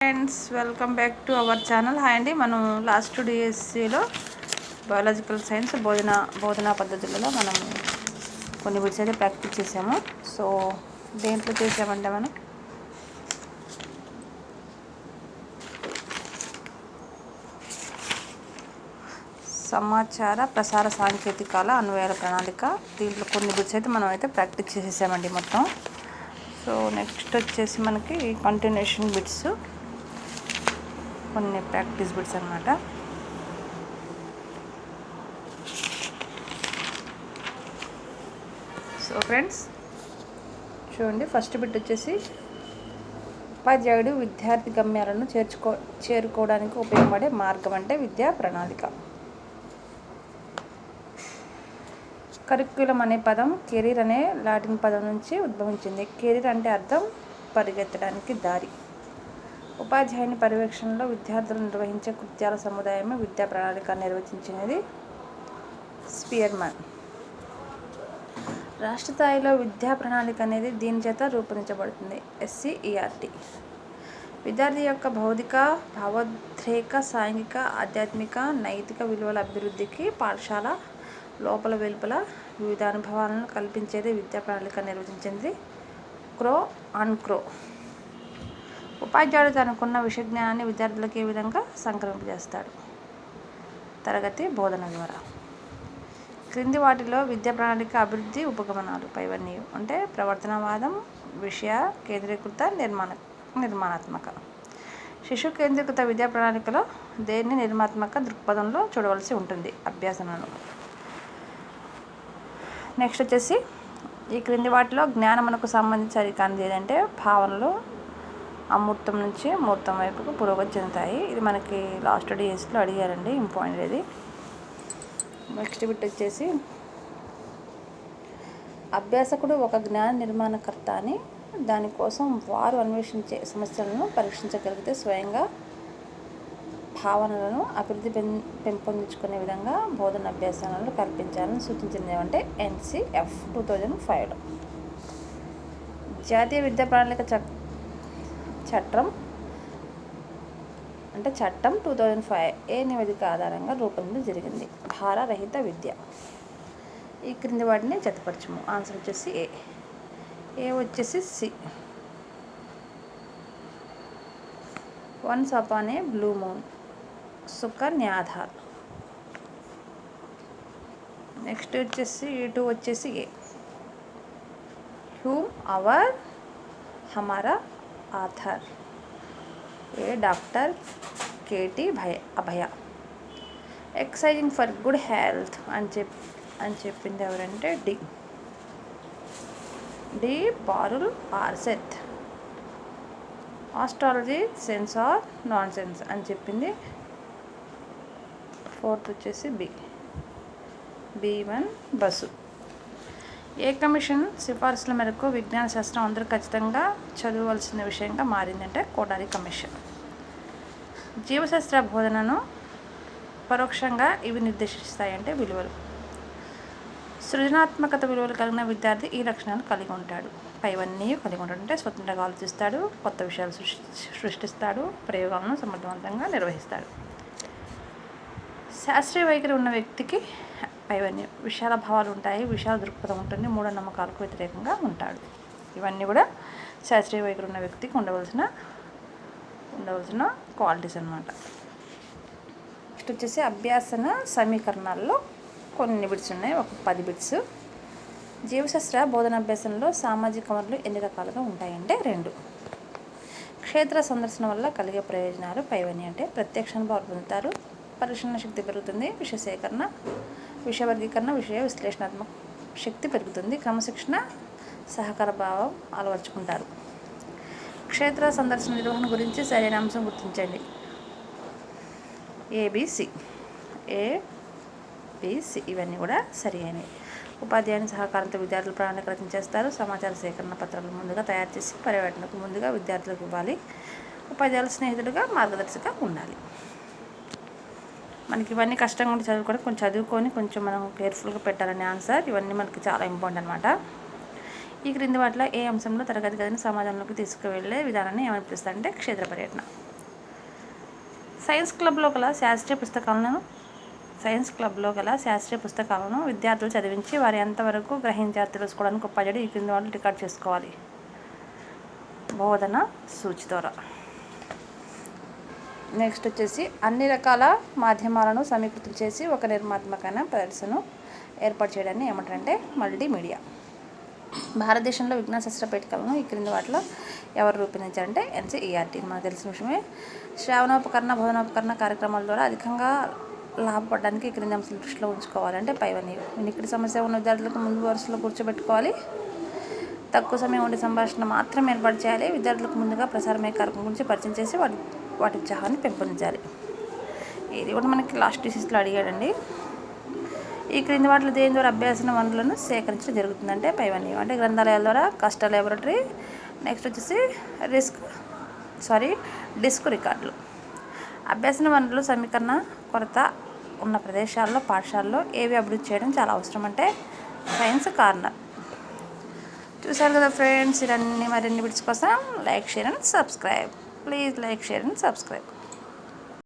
Friends, welcome back to our channel. Hi అండి. మనం last డిఎస్సిలో బయాలజికల్ సైన్స్ బోధనా పద్ధతులలో మనం కొన్ని బిట్స్ అయితే ప్రాక్టీస్ చేసాము. సో దేంట్లో చేసామంటే మనం సమాచార ప్రసార సాంకేతికాల అన్వయాల ప్రణాళిక, దీంట్లో కొన్ని బిట్స్ అయితే మనం అయితే ప్రాక్టీస్ చేసేసామండి మొత్తం. సో నెక్స్ట్ వచ్చేసి మనకి కంటిన్యూషన్ బిట్స్, కొన్ని ప్రాక్టీస్ బిట్స్ అన్నమాట. సో ఫ్రెండ్స్ చూడండి, ఫస్ట్ బిట్ వచ్చేసి ఉపాధ్యాయుడు విద్యార్థి గమ్యాలను చేరుకోవడానికి ఉపయోగపడే మార్గం అంటే విద్యా ప్రణాళిక. కరిక్యులం అనే పదం కెరీర్ అనే లాటిన్ పదం నుంచి ఉద్భవించింది. కెరీర్ అంటే అర్థం పరిగెత్తడానికి దారి. ఉపాధ్యాయుని పర్యవేక్షణలో విద్యార్థులు నిర్వహించే కృత్యాల సముదాయమే విద్యా ప్రణాళిక నిర్వచించినది స్పియర్మన్. రాష్ట్ర స్థాయిలో విద్యా ప్రణాళిక అనేది దీని చేత రూపొందించబడుతుంది, SCERT. విద్యార్థి యొక్క భౌతిక, భావోద్రేక, సాంఘిక, ఆధ్యాత్మిక, నైతిక విలువల అభివృద్ధికి పాఠశాల లోపల వెలుపల వివిధ అనుభవాలను కల్పించేది విద్యా ప్రణాళిక నిర్వచించింది క్రో అండ్ క్రో. ఉపాధ్యాయుడు తనకున్న విషయ జ్ఞానాన్ని విద్యార్థులకు ఏ విధంగా సంక్రమింపజేస్తాడు? తరగతి బోధన ద్వారా. క్రింది వాటిలో విద్యా ప్రణాళిక అభివృద్ధి ఉపగమనాలు పైవన్నీ అంటే ప్రవర్తనవాదం, విషయ కేంద్రీకృత, నిర్మాణాత్మక. శిశు కేంద్రీకృత విద్యా ప్రణాళికలో దేన్ని నిర్మాణాత్మక దృక్పథంలో చూడవలసి ఉంటుంది? అభ్యాసనను. నెక్స్ట్ వచ్చేసి ఈ క్రింది వాటిలో జ్ఞానమునకు సంబంధించి సరికానిది ఏదంటే భావనలు అమూర్తం నుంచి మూర్తం వైపుకు పురోగతి చెందుతాయి. ఇది మనకి లాస్ట్ డిఎస్లో అడిగారండి, ఇంపార్టెంట్ ఇది. నెక్స్ట్ బిట్ వచ్చేసి అభ్యాసకుడు ఒక జ్ఞాన నిర్మాణకర్త అని, దానికోసం వారు అన్వేషించే సమస్యలను పరీక్షించగలిగితే స్వయంగా భావనలను అభివృద్ధి పెంపొందించుకునే విధంగా బోధన అభ్యాసాలను కల్పించాలని సూచించింది ఏమంటే NCF 2005లో. జాతీయ విద్యా ప్రణాళిక చట్టం 2005 ఏ నివేదిక ఆధారంగా రూపొందించడం జరిగింది? భారరహిత విద్య. ఈ క్రింది వాటిని జతపరచము. ఆన్సర్ వచ్చేసి ఏ వచ్చేసి C. Once upon a blue moon, సుకన్యాధార్. నెక్స్ట్ వచ్చేసి 2 వచ్చేసి ఏ. హ్యూమ్ అవర్ హమారా author. A doctor KT Abhaya. Exercising for good health అని చెప్పింది ఎవరంటే డి పారుల్ ఆర్సెత్. Astrology sense or nonsense అని చెప్పింది 4th వచ్చేసి B1 బసు. ఏ కమిషన్ సిఫార్సుల మేరకు విజ్ఞాన శాస్త్రం అందరూ ఖచ్చితంగా చదవవలసిన విషయంగా మారిందంటే కోటారి కమిషన్. జీవశాస్త్ర బోధనను పరోక్షంగా ఇవి నిర్దేశిస్తాయంటే విలువలు. సృజనాత్మకత విలువలు కలిగిన విద్యార్థి ఈ లక్షణాలు కలిగి ఉంటాడు. పైవన్నీ కలిగి ఉంటాడు అంటే స్వతంత్రంగా ఆలోచిస్తాడు, కొత్త విషయాలు సృష్టిస్తాడు, ప్రయోగాలను సమర్థవంతంగా నిర్వహిస్తాడు. శాస్త్రీయ వైఖరి ఉన్న వ్యక్తికి పైవన్నీ విశాల భావాలు ఉంటాయి, విశాల దృక్పథం ఉంటుంది, మూఢనమ్మకాలకు వ్యతిరేకంగా ఉంటాడు. ఇవన్నీ కూడా శాస్త్రీయ వైఖరి ఉన్న వ్యక్తికి ఉండవలసిన క్వాలిటీస్ అన్నమాట. నెక్స్ట్ వచ్చేసి అభ్యాసన సమీకరణాల్లో కొన్ని బిట్స్ ఉన్నాయి, ఒక 10 బిట్స్. జీవశాస్త్ర బోధనాభ్యాసంలో సామాజిక వనరులు ఎన్ని రకాలుగా ఉంటాయంటే 2. క్షేత్ర సందర్శన వల్ల కలిగే ప్రయోజనాలు పైవన్నీ అంటే ప్రత్యక్ష అనుభవాలు పొందుతారు, పరిశీలన శక్తి పెరుగుతుంది, విషయ సేకరణ, విషయ వర్గీకరణ, విషయ విశ్లేషణాత్మక శక్తి పెరుగుతుంది, క్రమశిక్షణ, సహకార భావం అలవర్చుకుంటారు. క్షేత్ర సందర్శన నిర్వహణ గురించి సరైన అంశం గుర్తించండి. ABC ఇవన్నీ కూడా సరి అయినవి. ఉపాధ్యాయుని సహకారంతో విద్యార్థులు ప్రణాళిక రచించేస్తారు. సమాచార సేకరణ పత్రాలు ముందుగా తయారు చేసి పర్యవేక్షణకు ముందుగా విద్యార్థులకు ఇవ్వాలి. ఉపాధ్యాయుల స్నేహితులుగా మార్గదర్శిగా ఉండాలి. మనకి ఇవన్నీ కష్టంగా ఉండి చదువుకొని కొంచెం మనం కేర్ఫుల్గా పెట్టాలనే ఆన్సర్. ఇవన్నీ మనకి చాలా ఇంపార్టెంట్ అనమాట. ఈ క్రింది వాటిలో ఏ అంశంలో తరగతి గదిని సమాజంలోకి తీసుకువెళ్ళే విధానాన్ని ఏమని పిలుస్తారంటే క్షేత్ర పర్యటన. సైన్స్ క్లబ్లో గల శాస్త్రీయ పుస్తకాలను విద్యార్థులు చదివించి వారు ఎంతవరకు గ్రహించారు తెలుసుకోవడానికి ఉపాధ్యాయుడు ఈ క్రింది వాళ్ళు రికార్డ్ చేసుకోవాలి. బోధన సూచి ద్వారా. నెక్స్ట్ వచ్చేసి అన్ని రకాల మాధ్యమాలను సమీకృతం చేసి ఒక నిర్మాత్మకమైన ప్రదర్శనను ఏర్పాటు చేయడాన్ని ఏమంటారంటే మల్టీమీడియా. భారతదేశంలో విజ్ఞాన శాస్త్ర పీఠికలను ఈ క్రింది వాటిలో ఎవరు రూపొందించారంటే ఎన్సీఈఆర్టీ. మనకు తెలిసిన విషయమే. శ్రావణోపకరణ బోధనోపకరణ కార్యక్రమాల ద్వారా అధికంగా లాభపడడానికి ఈ క్రింది అంశాలు దృష్టిలో ఉంచుకోవాలంటే పైవన్నీ. వినికిడి సమస్య ఉన్న విద్యార్థులకు ముందు వరుసలో కూర్చోబెట్టుకోవాలి. తక్కువ సమయం ఉండే సంభాషణ మాత్రం ఏర్పాటు చేయాలి. విద్యార్థులకు ముందుగా ప్రసారమయ్యే కార్యక్రమం గురించి పరిచయం చేసి వాటి ఉత్సాహాన్ని పెంపొందించాలి. ఇది కూడా మనకి లాస్ట్ థీసిస్లో అడిగాడండి. ఈ క్రింది వాటిలో దేని ద్వారా అభ్యాసన వనరులను సేకరించడం జరుగుతుందంటే పైవన్నీ. అంటే గ్రంథాలయాల ద్వారా, కస్టల్ ల్యాబొరేటరీ, నెక్స్ట్ వచ్చేసి డిస్క్ రికార్డులు. అభ్యాసన వనరులు సమీకరణ కొరత ఉన్న ప్రదేశాల్లో పాఠశాలలో ఏవి అభివృద్ధి చేయడం చాలా అవసరం అంటే సైన్స్ కార్నర్. చూసారు కదా ఫ్రెండ్స్, ఇవన్నీ మరిన్ని వీడియోస్ కోసం like, share and subscribe. Please like, share and subscribe.